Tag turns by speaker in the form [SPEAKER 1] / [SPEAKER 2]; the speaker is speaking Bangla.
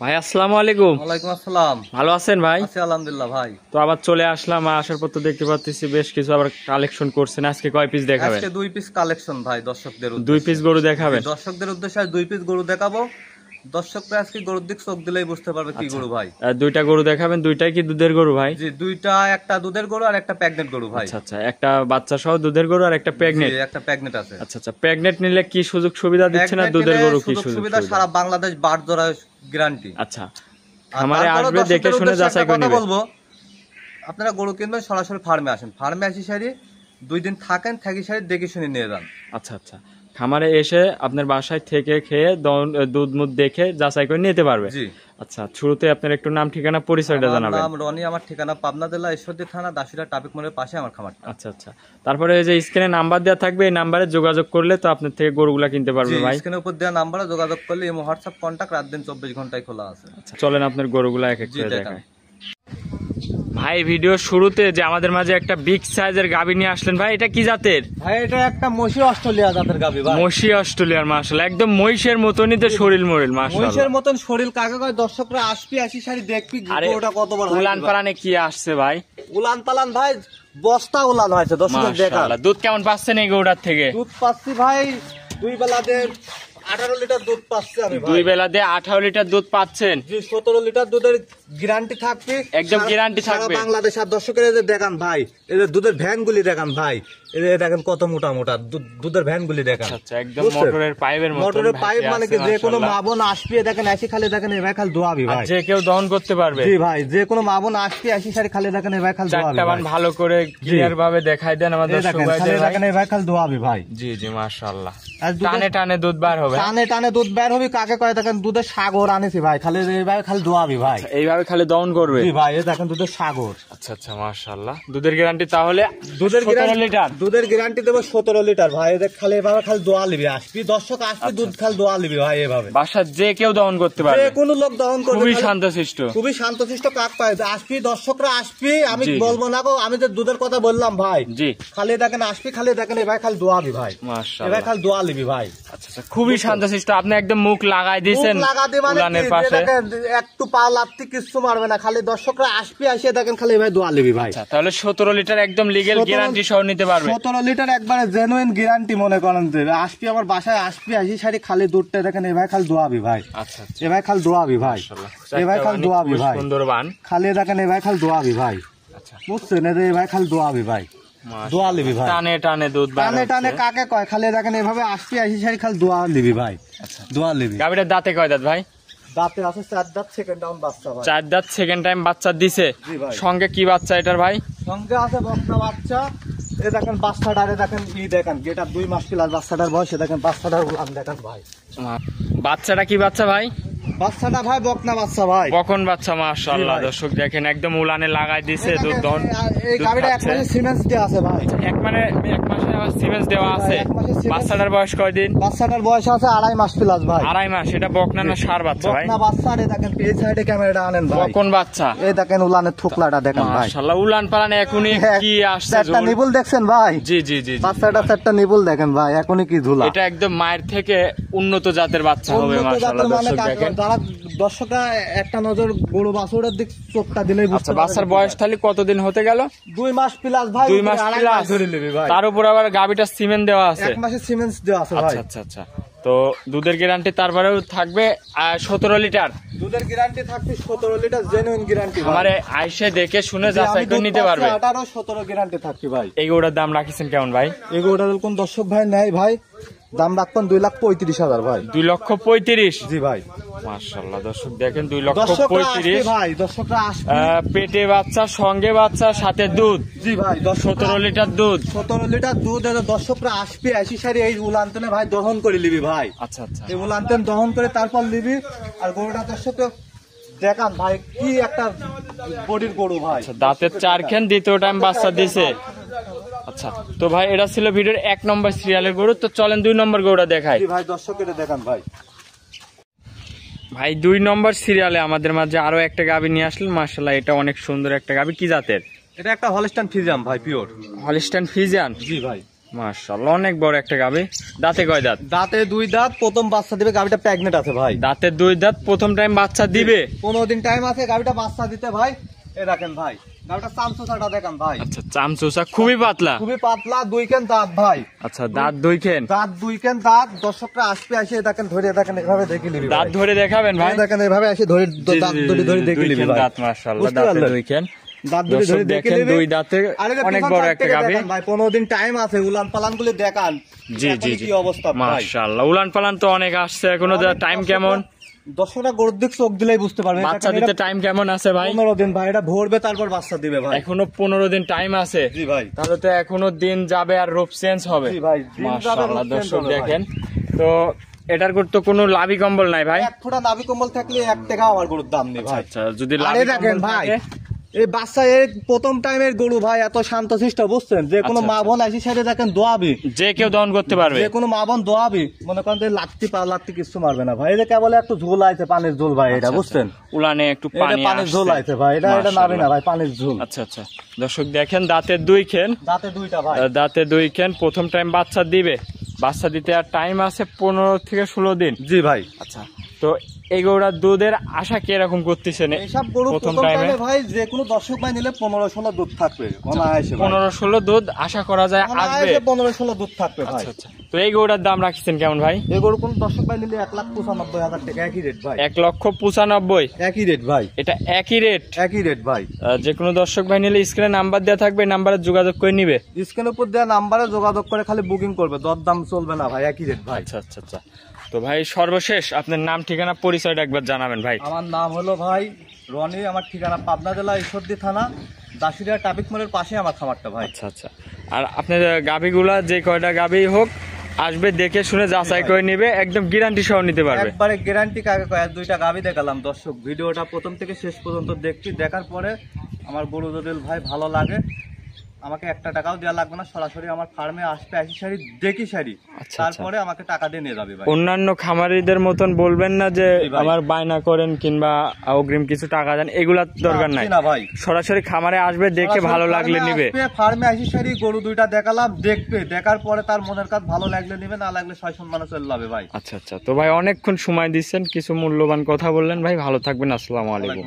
[SPEAKER 1] ভাই আসসালামু আলাইকুম।
[SPEAKER 2] ওয়ালাইকুম আসসালাম।
[SPEAKER 1] ভালো আছেন ভাই?
[SPEAKER 2] আছি আলহামদুলিল্লাহ ভাই।
[SPEAKER 1] তো আবার চলে আসলাম, আসার পর তো দেখতে পাচ্ছি বেশ কিছু আবার কালেকশন করছেন। আজকে কয় পিস দেখাবেন?
[SPEAKER 2] আজকে 2 পিস কালেকশন ভাই দর্শকদের উদ্দেশ্যে।
[SPEAKER 1] 2 পিস গরু দেখাবেন?
[SPEAKER 2] দর্শকদের উদ্দেশ্যে 2 পিস গরু দেখাবো। দর্শকরা আজকে গরুর দিক চোখ দিলেই বুঝতে পারবে কি গরু ভাই।
[SPEAKER 1] দুইটা গরু দেখাবেন, দুইটাই কি দুধের গরু ভাই?
[SPEAKER 2] জি, দুইটা, একটা দুধের গরু আর একটা প্রেগনেন্ট গরু ভাই।
[SPEAKER 1] আচ্ছা আচ্ছা, একটা বাচ্চা সহ দুধের গরু আর একটা প্রেগনেন্ট।
[SPEAKER 2] জি, একটা প্রেগনেন্ট আছে।
[SPEAKER 1] আচ্ছা আচ্ছা, প্রেগনেন্ট নিলে কি সুযোগ সুবিধা দিচ্ছে না দুধের গরু কি সুযোগ সুবিধা?
[SPEAKER 2] সারা বাংলাদেশ বাট ধরা গ্যারান্টি।
[SPEAKER 1] আচ্ছা, আমারে আসবে দেখে শুনে যাচাই করে নেবেন।
[SPEAKER 2] বলবো আপনারা গরু কিনবেন সরাসরি ফার্মে আসেন, ফার্মে আসি সারি 2 দিন থাকেন, থাকি সারি দেখে শুনে নিয়ে যান।
[SPEAKER 1] আচ্ছা আচ্ছা, খামারে এসে আপনার বাসায় থেকে খেয়ে দুধ মুধ দেখে যাচাই করে নিতে পারবে।
[SPEAKER 2] জি
[SPEAKER 1] আচ্ছা, শুরুতে আপনার একটু নাম ঠিকানা পরিচয়টা জানাবেন।
[SPEAKER 2] নাম রনি, আমার ঠিকানা পাবনা জেলা ঈশ্বরদী থানা দাসুরা ট্রাফিক মোড়ের পাশে আমার খামারটা।
[SPEAKER 1] আচ্ছা আচ্ছা, তারপরে এই যে স্ক্রিনে নাম্বার দেওয়া থাকবে, এই নাম্বারে যোগাযোগ করলে তো আপনার থেকে গরুগুলা কিনতে পারবে ভাই।
[SPEAKER 2] স্ক্রিনের উপর দেওয়া নাম্বারে যোগাযোগ করলে এমো হোয়াটসঅ্যাপ কন্টাক্ট রাত দিন 24 ঘন্টায় খোলা আছে।
[SPEAKER 1] আচ্ছা, চলেন আপনার গরুগুলা এক এক করে দেখাই। ভাই ভিডিও শুরুতে যে আমাদের মাঝে একটা বিগ সাইজের গাভী নিয়ে আসলেন ভাই, এটা কি জাতের?
[SPEAKER 2] ভাই এটা একটা মহিষ অস্ট্রেলিয়া জাতের গাভী ভাই।
[SPEAKER 1] মহিষ অস্ট্রেলিয়ার, মাশাআল্লাহ একদম মহিষের মতনই তো শরীর মরিল, মাশাআল্লাহ
[SPEAKER 2] মহিষের মতন শরীর। কাকে কয় দর্শকরা আসবি আসি সারি দেখবি গরুটা কত বড়।
[SPEAKER 1] উলান পালানে কি আসছে ভাই?
[SPEAKER 2] উলান পালান ভাই বস্তা উলান হয়েছে দর্শক দেখা।
[SPEAKER 1] দুধ কেমন পাচ্ছেন এই গরুটার থেকে?
[SPEAKER 2] দুধ পাচ্ছি ভাই 2 বেলাতে 18 লিটার দুধ পাচ্ছি আমি ভাই।
[SPEAKER 1] 2 বেলাতে 18 লিটার দুধ পাচ্ছেন?
[SPEAKER 2] জি, 17 লিটার দুধের গ্যারান্টি থাকবে,
[SPEAKER 1] একদম গ্যারান্টি থাকবে।
[SPEAKER 2] সারা বাংলাদেশ। আর দর্শকের এই যে দেখান ভাই, এই যে দুধের ভ্যানগুলি দেখান ভাই, এই যে দেখেন কত মোটা মোটা দুধের ভ্যানগুলি দেখান।
[SPEAKER 1] আচ্ছা, একদম মোটরের পাইপের মতো।
[SPEAKER 2] মোটরের পাইপ মানে কি যে কোনো মা বোন আসবে দেখেন আসি খালি দেখেন এই ভাই খালি দোয়াবি ভাই।
[SPEAKER 1] যে কেউ দহন করতে পারবে?
[SPEAKER 2] জি ভাই, যে কোনো মা বোন আসবে আসি সারি খালি দেখেন এই ভাই খালি দোয়াবি।
[SPEAKER 1] চারটা বান ভালো করে ক্লিয়ার ভাবে দেখাই দেন আমাদের দর্শক ভাইদের।
[SPEAKER 2] দেখেন এই ভাই খালি দোয়াবি ভাই।
[SPEAKER 1] জি জি, মাশাআল্লাহ। টানে টানে দুধ বার হবে?
[SPEAKER 2] টানে টানে দুধ বের হবে। কাকে কয় দেখেন দুধের সাগর আনেছি ভাই, খালি এই ভাই খালি দোয়াবি ভাই।
[SPEAKER 1] এইভাবে খালি দহন করবে?
[SPEAKER 2] জি ভাই, এই দেখেন দুধের সাগর।
[SPEAKER 1] আচ্ছা আচ্ছা, মাশাআল্লাহ। দুধের গ্যারান্টি তাহলে?
[SPEAKER 2] দুধের
[SPEAKER 1] 17 লিটার।
[SPEAKER 2] দুধের গ্যারান্টি দেবো 17 লিটার ভাই। দেখ খালি এভাবে খালি দোয়া লিবি, আসবি দর্শক আসবি দুধ খালি দোয়া লিবি ভাই। এভাবে
[SPEAKER 1] বাসার যে কেউ দহন করতে পারবে?
[SPEAKER 2] যে কোনো লোক দহন করবে।
[SPEAKER 1] খুবই শান্তশিষ্ট,
[SPEAKER 2] খুবই শান্তশিষ্ট। কাক পায় আসবি দর্শকরা আসবি, আমি বলবো না গো, আমি যে দুধের কথা বললাম ভাই।
[SPEAKER 1] জি,
[SPEAKER 2] খালি দেখেন আসবি খালি দেখেন এ ভাই খালি দোয়াবি ভাই।
[SPEAKER 1] মাশাআল্লাহ,
[SPEAKER 2] এ ভাই খালি দোয়া লিবি ভাই।
[SPEAKER 1] আচ্ছা আচ্ছা, খুবই শান্তশিষ্ট। আপনি একদম মুখ লাগাই দিয়েছেন উলানের পাশে।
[SPEAKER 2] একটু পা লাপতি কিছু মারবে না, খালি দর্শকরা আসবি আসে দেখেন খালি ভাই দোয়া লিবি ভাই।
[SPEAKER 1] তাহলে 17 লিটার একদম লিগ্যাল গ্যারান্টি সহ নিতে পারবে?
[SPEAKER 2] 17 লিটার একবারে জেনুইন গ্যারান্টি মনে করেন দেবে। আসবি আমার বাসায় আসবি আসি সারি খালি দুধটা দেখেন এ ভাই খালি দোয়াবি ভাই।
[SPEAKER 1] আচ্ছা আচ্ছা,
[SPEAKER 2] এ ভাই খালি দোয়াবি ভাই। এ ভাই খালি দোয়াবি ভাই।
[SPEAKER 1] সুন্দর বান
[SPEAKER 2] খালি দেখেন এ ভাই খালি দোয়াবি ভাই।
[SPEAKER 1] আচ্ছা,
[SPEAKER 2] বুঝছেন? এ ভাই খালি দোয়াবি ভাই, দোয়া লিবি ভাই।
[SPEAKER 1] টানে টানে দুধ
[SPEAKER 2] টানে টানে কাকে কয়? খালি দেখেন এভাবে আসবি আসি সারি খালি দোয়া লিবি ভাই।
[SPEAKER 1] আচ্ছা,
[SPEAKER 2] দোয়া লিবি।
[SPEAKER 1] গাভীটার দাঁতে কয় দাঁত ভাই?
[SPEAKER 2] দাঁতে আছে 4 দাঁত, সেকেন্ড টাইম বাচ্চা ভাই।
[SPEAKER 1] 4 দাঁত, সেকেন্ড টাইম বাচ্চা দিছে।
[SPEAKER 2] জি ভাই।
[SPEAKER 1] সঙ্গে কি বাচ্চা এটার ভাই?
[SPEAKER 2] সঙ্গে আছে বকনা বাচ্চা। এ দেখেন বাচ্চাটারে দেখেন ই দেখেন, যেটা 2 মাস প্লাস বাচ্চাটার বয়স। দেখেন বাচ্চাটার উলান দেখেন ভাই।
[SPEAKER 1] বাচ্চাটা কি বাচ্চা ভাই?
[SPEAKER 2] বাচ্চাটা ভাই বকনা বাচ্চা ভাই,
[SPEAKER 1] বকন বাচ্চা। মাশাআল্লাহ, দর্শক দেখেন একদম উলানে লাগাই দিছে দুধ দহন।
[SPEAKER 2] এই গাবিটা 1 মাসে সিমেন্স দেওয়া আছে ভাই।
[SPEAKER 1] এক মাসে আবার সিমেন্স দেওয়া আছে। বাচ্চাটার বয়স কয়দিন?
[SPEAKER 2] বাচ্চাটার বয়স আছে 2.5 মাস প্লাস ভাই।
[SPEAKER 1] 2.5 মাস। এটা বকনা না ষাঁড় বাচ্চা ভাই?
[SPEAKER 2] বকনা বাচ্চা। রে দেখেন এই সাইডে ক্যামেরাটা আনেন ভাই।
[SPEAKER 1] বকন বাচ্চা।
[SPEAKER 2] এই দেখেন উলানের থুকলাটা দেখেন ভাই।
[SPEAKER 1] মাশাআল্লাহ, উলান পালানে এখনই কি আসছে?
[SPEAKER 2] একটা নিবুল দেখছেন ভাই?
[SPEAKER 1] জি জি জি,
[SPEAKER 2] বাচ্চাটা একটা নিবুল দেখেন ভাই, এখনই কি ঝুলা।
[SPEAKER 1] এটা একদম মায়ের থেকে উন্নত জাতের বাচ্চা হবে। মাশাআল্লাহ, দর্শক দেখেন।
[SPEAKER 2] যারা দর্শকরা একটা নজর গরু বাছুরের দিক চোখটা দিলেই বুঝতে পারবে।
[SPEAKER 1] বাচ্চার বয়স তাহলে কতদিন হতে গেল?
[SPEAKER 2] 2 মাস প্লাস ভাই।
[SPEAKER 1] 2 মাস প্লাস ধরে নিবি ভাই। তার উপর আবার গাবিটা সিমেন্ট দেওয়া আছে।
[SPEAKER 2] 1 মাসে সিমেন্ট দেওয়া আছে ভাই।
[SPEAKER 1] আচ্ছা আচ্ছা আচ্ছা, তো দুধের গ্যারান্টি তারপরেও থাকবে 17 লিটার।
[SPEAKER 2] দুধের গ্যারান্টি থাকবে 17 লিটার জেনুইন গ্যারান্টি।
[SPEAKER 1] আমারে আইসে দেখে শুনে যাচাই করে নিতে পারবে।
[SPEAKER 2] 18 17 গ্যারান্টি থাকবে ভাই।
[SPEAKER 1] এই গরুটার দাম রাখিছেন কেমন ভাই?
[SPEAKER 2] এই গরুটার কোন দর্শক ভাই নেয় ভাই, দাম রাখবেন 2,35,000 ভাই।
[SPEAKER 1] 2,35,000?
[SPEAKER 2] জি ভাই।
[SPEAKER 1] মাশাআল্লাহ, দর্শক দেখেন 2,35,000।
[SPEAKER 2] ভাই দর্শকরা আসবে।
[SPEAKER 1] পেটে বাচ্চা, সঙ্গে বাচ্চা, সাথে দুধ।
[SPEAKER 2] জি ভাই,
[SPEAKER 1] 17 লিটার দুধ।
[SPEAKER 2] 17 লিটার দুধ। দর্শকরা আসবে আসি সারি এই উলান্তনে ভাই দহন করে নিবি ভাই।
[SPEAKER 1] আচ্ছা আচ্ছা,
[SPEAKER 2] এই উলান্তন দহন করে তারপর নিবি। আর গরুটা দর্শককে দেখান ভাই কি একটা বডির গরু ভাই।
[SPEAKER 1] দাঁতের 4 খান, দ্বিতীয় টাইম বাচ্চা দিছে। আচ্ছা, তো ভাই এটা ছিল ভিডিওর 1 নম্বর সিরিয়ালের গরু। তো চলেন 2 নম্বর গরুটা দেখাই।
[SPEAKER 2] ভাই দর্শকের দেখান ভাই।
[SPEAKER 1] ভাই 2 নম্বর সিরিয়ালে আমাদের মাঝে আরো একটা গাভী নিয়ে আসলেন। মাশাআল্লাহ, এটা অনেক সুন্দর একটা গাভী। কি জাতের?
[SPEAKER 2] এটা একটা হলস্টাইন ফ্রিজিয়ান ভাই, পিওর
[SPEAKER 1] হলস্টাইন ফ্রিজিয়ান।
[SPEAKER 2] জি ভাই।
[SPEAKER 1] মাশাআল্লাহ অনেক বড় একটা গাবি। দাঁতে কয় দাঁত?
[SPEAKER 2] দাঁতে 2 দাঁত, প্রথম বাচ্চা দিবে। গাবিটা প্রেগনেন্ট আছে ভাই।
[SPEAKER 1] দাঁতে 2 দাঁত, প্রথম টাইম বাচ্চা দিবে।
[SPEAKER 2] 15 দিন টাইম আছে গাবিটা বাচ্চা দিতে ভাই। এই দেখেন ভাই, গাবিটা চামচুসাটা দেখেন ভাই।
[SPEAKER 1] আচ্ছা, চামচুসা খুবই পাতলা,
[SPEAKER 2] খুবই পাতলা, 2 কেন দাঁত ভাই।
[SPEAKER 1] আচ্ছা, দাঁত 2 কেন?
[SPEAKER 2] দাঁত 2 কেন দাঁত। দর্শকরা আসবে, আসে দেখেন, ধরে দেখেন, এভাবে দেখে নিবি।
[SPEAKER 1] দাঁত ধরে দেখাবেন ভাই?
[SPEAKER 2] দেখেন এভাবে আসে ধরে দাঁত ধরে দেখে নিবি ভাই।
[SPEAKER 1] দাঁত মাশাআল্লাহ, দাঁতে 2 কেন।
[SPEAKER 2] দাঁত ধরে দেখে নিবি।
[SPEAKER 1] 2 দাঁতে অনেক বড় একটা গাবি
[SPEAKER 2] ভাই। 15 দিন টাইম আছে, উলান পালান গুলো দেখান।
[SPEAKER 1] জি জি জি,
[SPEAKER 2] কি অবস্থা ভাই।
[SPEAKER 1] মাশাআল্লাহ উলান পালান তো অনেক আসছে, এখনো টাইম কেমন?
[SPEAKER 2] দর্শকরা গরুর দিক চোখ দিলেই বুঝতে পারবে।
[SPEAKER 1] বাচ্চা দিতে টাইম কেমন আছে ভাই?
[SPEAKER 2] 15 দিন ভাই। এটা ভরবে তারপর বাচ্চা দিবে ভাই।
[SPEAKER 1] এখনো 15 দিন টাইম আছে।
[SPEAKER 2] জি ভাই।
[SPEAKER 1] তাহলে তো এখনো দিন যাবে আর রূপ চেঞ্জ হবে।
[SPEAKER 2] জি ভাই,
[SPEAKER 1] মাশাআল্লাহ দর্শক দেখেন তো, এটার তো কোনো লাভি কম্বল নাই ভাই?
[SPEAKER 2] এক ফোঁটা নাভি কম্বল থাকলে 1 টাকা আমার গরুর দাম নেই ভাই।
[SPEAKER 1] আচ্ছা, যদি
[SPEAKER 2] আরে
[SPEAKER 1] লাভি
[SPEAKER 2] দেখেন
[SPEAKER 1] কম্বল
[SPEAKER 2] ভাই,
[SPEAKER 1] থাকে?
[SPEAKER 2] এই বাচ্চা প্রথম টাইমের গরু ভাই, এত শান্তশিষ্ট বুঝছেন। যে কোনো মা বোন আসি সাইডে দেখেন দোয়াবি,
[SPEAKER 1] যে কেউ দহন করতে পারবে।
[SPEAKER 2] যে কোনো মা বোন দোয়াবি, মনে করেন যে লাত্তি কিছু মারবে না ভাই। এটা কেবল একটু ঝোল আছে, পানির ঝোল ভাই। এটা বুঝছেন,
[SPEAKER 1] উলানে একটু
[SPEAKER 2] এটা
[SPEAKER 1] পানি
[SPEAKER 2] পানির ঝোল আছে ভাই। এটা নাবে না ভাই, পানির ঝোল।
[SPEAKER 1] আচ্ছা আচ্ছা, দর্শক দেখেন দাঁতে 2 খেন,
[SPEAKER 2] দাঁতে 2টা ভাই।
[SPEAKER 1] দাঁতে 2 খেন, প্রথম টাইম বাচ্চা দিবে। বাচ্চা দিতে আর টাইম আছে 15 থেকে 16 দিন।
[SPEAKER 2] জি ভাই।
[SPEAKER 1] আচ্ছা, তো এই গরুর দুধের আশা কিরকম করতেছেন?
[SPEAKER 2] এইসব গরু প্রথম টাইমে ভাই যে কোনো দর্শক ভাই নিলে 15-16 দুধ থাকবে।
[SPEAKER 1] 15-16 দুধ আশা করা যায় আসবে।
[SPEAKER 2] 15-16 দুধ থাকবে ভাই।
[SPEAKER 1] আচ্ছা আচ্ছা, তো এই গরুটার দাম রাখছেন কেমন ভাই?
[SPEAKER 2] এই গরু কোন দর্শক ভাই নিলে 1,95,000 টাকা, একই রেট ভাই।
[SPEAKER 1] 1,95,000
[SPEAKER 2] একই রেট ভাই।
[SPEAKER 1] এটা একই রেট?
[SPEAKER 2] একই রেট ভাই।
[SPEAKER 1] যে কোনো দর্শক ভাই নিলে স্ক্রিনে নাম্বার দেওয়া থাকবে, নাম্বারে যোগাযোগ করে নিবে।
[SPEAKER 2] স্ক্রিনের উপর দেওয়া নাম্বারে যোগাযোগ করে খালি বুকিং করবে, দরদাম চলবে না ভাই, একই রেট ভাই।
[SPEAKER 1] আচ্ছা আচ্ছা আচ্ছা, তো ভাই সর্বশেষ আপনার নাম ঠিকানা পরিচয়টা একবার জানাবেন ভাই।
[SPEAKER 2] আমার নাম হলো ভাই রনি, আমার ঠিকানা পাবনা জেলা ঈশ্বরদী থানা, দাসুরিয়া ট্রাফিক মোড়ের পাশে আমার খামারটা ভাই।
[SPEAKER 1] আচ্ছা আচ্ছা, আর আপনার গাবিগুলা যে কয়টা গাবি হোক আসবে, দেখে শুনে যাচাই করে নিবে, একদম গ্যারান্টি সহ নিতে পারবে।
[SPEAKER 2] একবারে গ্যারান্টি। কাকে কয় 2টা গাবি দেখালাম দর্শক, ভিডিওটা প্রথম থেকে শেষ পর্যন্ত দেখছি। দেখার পরে আমার গরু যদি ভাই ভালো লাগে, আমাকে 1 টাকাও দেওয়া লাগবে না, সরাসরি আমার ফার্মে আসবে, আসি সারি দেখি সারি, তারপরে আমাকে টাকা দিয়ে নিয়ে যাবে ভাই।
[SPEAKER 1] অন্যান্য খামারিদের মতন বলবেন না যে আমার বায়না করেন কিংবা অগ্রিম কিছু টাকা দেন, এগুলা দরকার নাই।
[SPEAKER 2] না ভাই,
[SPEAKER 1] সরাসরি খামারে আসবে, দেখে ভালো লাগলে নিবে।
[SPEAKER 2] ফার্মে আসি সারি গরু 2টা দেখালাম, দেখবে, দেখার পরে তার মনের কাজ ভালো লাগলে নিবে, না লাগলে 6 সম্মানে চলে যাবে ভাই।
[SPEAKER 1] আচ্ছা আচ্ছা, তো ভাই অনেকক্ষণ সময় দিচ্ছেন, কিছু মূল্যবান কথা বললেন ভাই, ভালো থাকবেন, আসসালামু আলাইকুম।